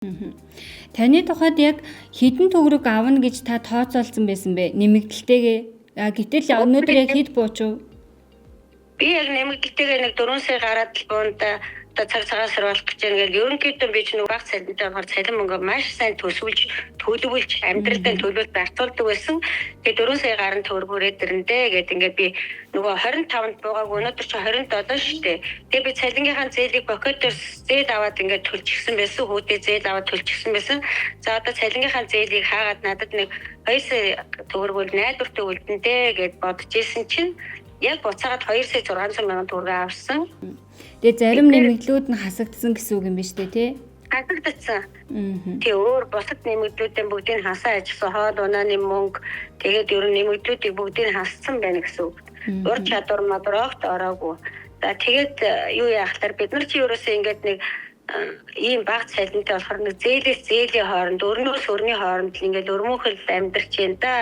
Мгм. Таны тухайд яг хэдэн төгрөг авна гэж та тооцоолсон байсан бэ? Нэмэгдэлтэйгээ. Гэтэл өнөөдөр яг хэд буучив? Би яг нэмэгдэлтэйгээ нэг 4 сая гараад л буундаа одоо цаг цагаас оруулах гэж байгаа. Ингээл ерөнхийдөө би ч нэг баг цалинтай болохоор цалин мөнгө маш сайн төлөвлөж амьдралдаа төлөвлөлт зарцуулдаг байсан. Тэгээ 4 сая гаруй төгрөгөөрөө дэрнэ гэдэг ингээд би нөгөө 25-нд буугааг өнөөдөр чи 27 шүү дээ. Тэгээ би цалингийнхаа зээлийг бокетоор зээл аваад ингээд төлчихсөн байсан. Хүүдээ зээл аваад төлчихсөн байсан. За одоо цалингийнхаа зээлийг хаагаад надад нэг 2 сая төгрөгөөр найдвартай үлдэнтэй гэж бодож исэн чинь яг буцаагаад 2 сая 600 мянган төгрөг авсан. Тэгээ зарим нэмэгдлүүд нь хасагдсан гэсэн үг юм ба штэ тий? Хасагдсан. Тэгээ өөр бусад нэмэгдлүүдийн бүгдийг хасаа ажилласан хоол унааны мөнгө тэгээд ер нь нэмэгдлүүдийг бүгдийг хассан байна гэсэн үг. Ур чадвар модроогт ороогүй. За тэгээд юу яах вэ? Бид нар чи ерөөсөө ингээд нэг ийм баг цалинтай болохоор нэг зээлээс зээлийн хооронд өрнөөс өрний хооронд л ингээд өрмөөхөл амьдарч байна да.